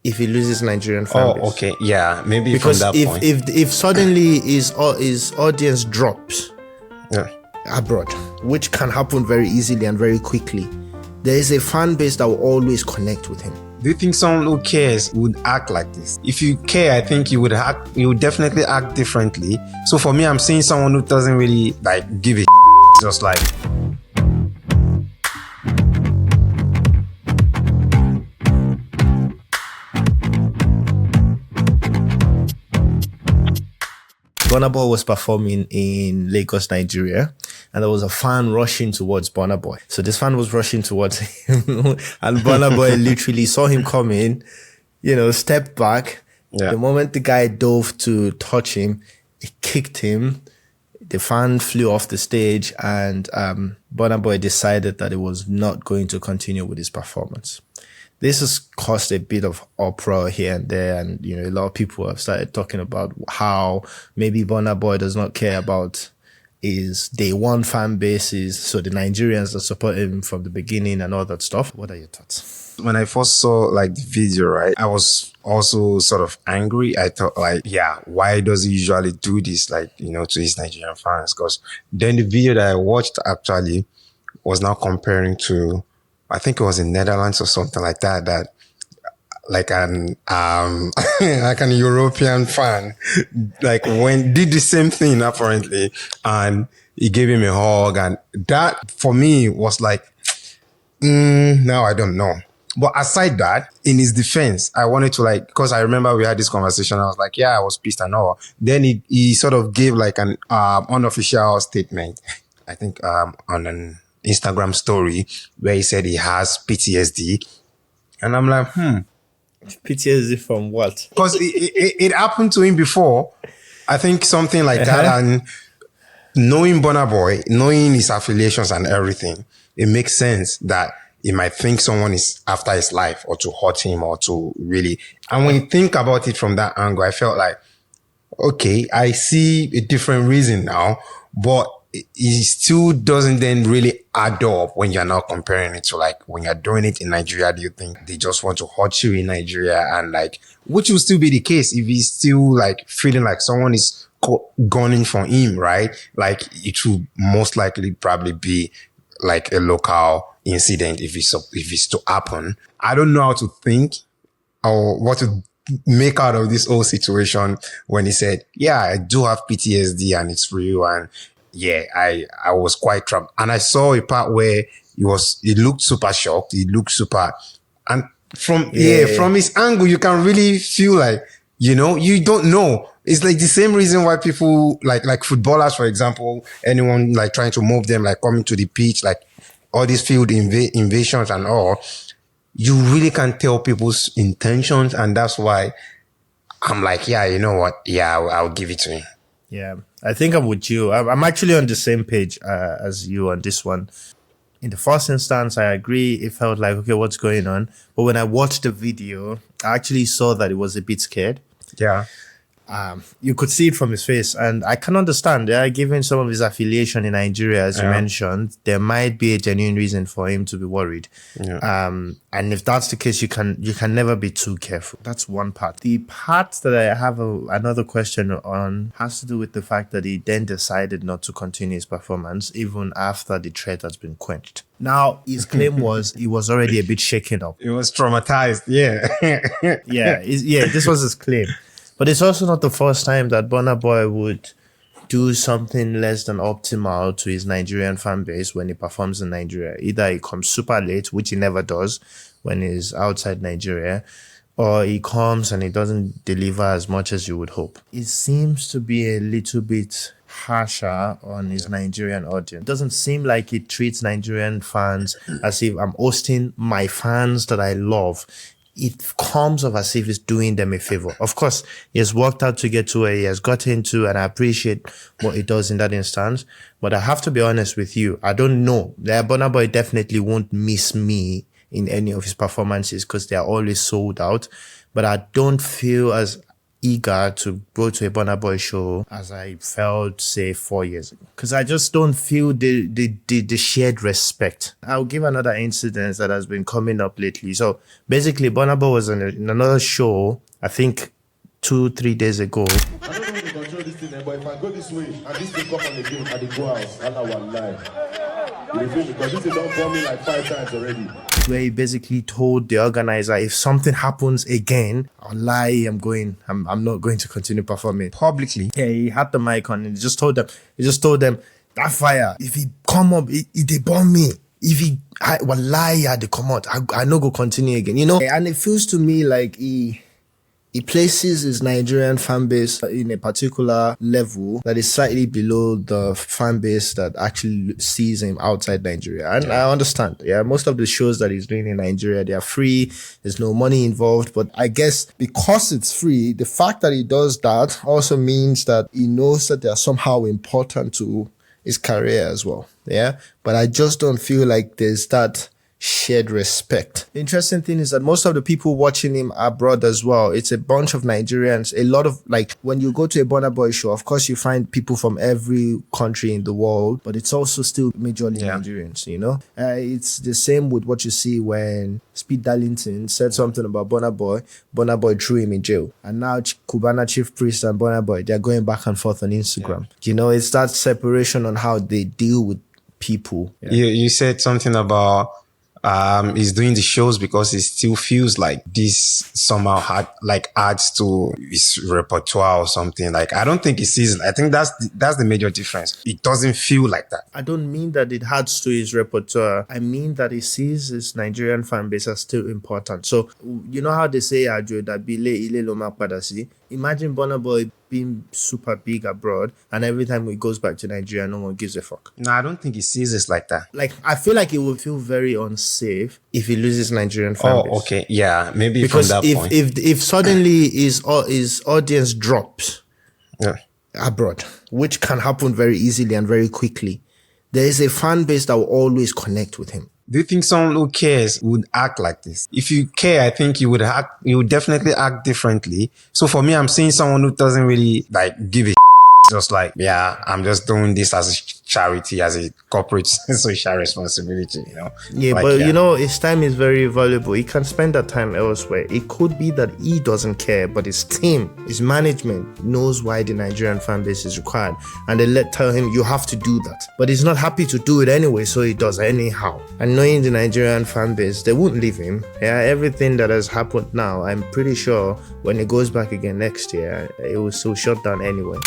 if he loses Nigerian fan base. Oh, okay, yeah, maybe Because from that point. if suddenly his audience drops Yeah. abroad, which can happen very easily and very quickly, there is a fan base that will always connect with him. Do you think someone who cares would act like this? If you care, I think you would definitely act differently. So for me, I'm seeing someone who doesn't really like give a just like. Burna Boy was performing in Lagos, Nigeria, and there was a fan rushing towards Burna Boy. So this fan was rushing towards him, and Burna Boy literally saw him coming, stepped back. Yeah. The moment the guy dove to touch him, he kicked him. The fan flew off the stage, and Burna Boy decided that he was not going to continue with his performance. This has caused a bit of uproar here and there, and a lot of people have started talking about how maybe Burna Boy does not care about his day one fan bases, so the Nigerians that support him from the beginning and all that stuff. What are your thoughts? When I first saw like the video, right, I was also sort of angry. I thought like, yeah, why does he usually do this, to his Nigerian fans? Because then the video that I watched actually was now comparing to, I think it was in Netherlands or something like that, like an like an European fan, did the same thing apparently, and he gave him a hug, and that for me was like, now I don't know. But aside that, in his defense, I wanted to because I remember we had this conversation. I was like, yeah, I was pissed and all. Then he sort of gave like an unofficial statement, I think on an Instagram story, where he said he has PTSD, and I'm like, PTSD from what? Because it happened to him before. I think something like that, and knowing Burna Boy, knowing his affiliations and everything, it makes sense that he might think someone is after his life or to hurt him or to really. And when you think about it from that angle, I felt like, okay, I see a different reason now, but it still doesn't then really add up when you're not comparing it to when you're doing it in Nigeria. Do you think they just want to hurt you in Nigeria, and which will still be the case if he's still feeling like someone is gunning for him, right? It will most likely probably be a local incident if it's to happen. I don't know how to think or what to make out of this whole situation when he said, yeah, I do have PTSD and it's real, and yeah, I was quite trapped. And I saw a part where he looked super shocked. He looked super, and from his angle, you can really feel you don't know. It's the same reason why people like footballers, for example, anyone trying to move them, coming to the pitch, all these field invasions and all, you really can tell people's intentions. And that's why I'm like, yeah, you know what? Yeah, I'll give it to him. Yeah, I think I'm with you. I'm actually on the same page as you on this one. In the first instance, I agree. It felt like, okay, what's going on? But when I watched the video, I actually saw that he was a bit scared. Yeah. You could see it from his face, and I can understand. Given some of his affiliation in Nigeria, as you mentioned, there might be a genuine reason for him to be worried. Yeah. And if that's the case, you can never be too careful. That's one part. The part that I have another question on has to do with the fact that he then decided not to continue his performance even after the threat has been quenched. Now, his claim was he was already a bit shaken up. He was traumatized. Yeah. This was his claim. But it's also not the first time that Burna Boy would do something less than optimal to his Nigerian fan base when he performs in Nigeria. Either he comes super late, which he never does when he's outside Nigeria, or he comes and he doesn't deliver as much as you would hope. It seems to be a little bit harsher on his Nigerian audience. It doesn't seem like he treats Nigerian fans as if I'm hosting my fans that I love. It comes off as if it's doing them a favor. Of course, he has worked out to get to where he has gotten to, and I appreciate what he does in that instance. But I have to be honest with you. I don't know. Burna Boy definitely won't miss me in any of his performances because they are always sold out. But I don't feel as eager to go to a Burna Boy show as I felt, say, 4 years ago. Because I just don't feel the shared respect. I'll give another incident that has been coming up lately. So basically, Burna Boy was in another show, I think 2-3 days ago. I don't know how to control this thing, but if I go this way and this thing come on the game at the go house, I will lie. You feel me? Because this thing don't call me like 5 times already. Where he basically told the organizer, if something happens again, I'll lie, I'm not going to continue performing. Publicly. Yeah, he had the mic on and he just told them, that fire, if he come up, they burn me. If he, will lie, they come out, I no go continue again, you know? And it feels to me like he places his Nigerian fan base in a particular level that is slightly below the fan base that actually sees him outside Nigeria. And I understand. Yeah, most of the shows that he's doing in Nigeria, they are free. There's no money involved. But I guess because it's free, the fact that he does that also means that he knows that they are somehow important to his career as well. Yeah. But I just don't feel like there's that shared respect. The interesting thing is that most of the people watching him abroad as well, it's a bunch of Nigerians. A lot of, like, when you go to a Burna Boy show, of course you find people from every country in the world, but it's also still majorly Nigerians, you know? It's the same with what you see when Speed Darlington said something about Burna Boy threw him in jail. And now Cubana Chief Priest and Burna Boy, they're going back and forth on Instagram. Yeah. You know, it's that separation on how they deal with people. Yeah. You said something about he's doing the shows because he still feels like this somehow adds to his repertoire or something. Like, I don't think he sees it. I think that's the major difference. It doesn't feel like that. I don't mean that it adds to his repertoire. I mean that he sees his Nigerian fan base as still important. So, you know how they say, Ajo, that bile ile loma padasi. Imagine Burna Boy being super big abroad, and every time he goes back to Nigeria, no one gives a fuck. No, I don't think he sees it like that. Like, I feel like he will feel very unsafe if he loses Nigerian fan base. Oh, okay. Yeah, maybe because from that point. If suddenly his audience drops abroad, which can happen very easily and very quickly, there is a fan base that will always connect with him. Do you think someone who cares would act like this? If you care, I think you would definitely act differently. So for me, I'm seeing someone who doesn't really give a just like, yeah, I'm just doing this as a charity, as a corporate social responsibility, you know? Yeah, you know, his time is very valuable. He can spend that time elsewhere. It could be that he doesn't care, but his team, his management knows why the Nigerian fan base is required. And they tell him, you have to do that. But he's not happy to do it anyway, so he does anyhow. And knowing the Nigerian fan base, they won't leave him. Yeah, everything that has happened now, I'm pretty sure when he goes back again next year, it will still shut down anyway.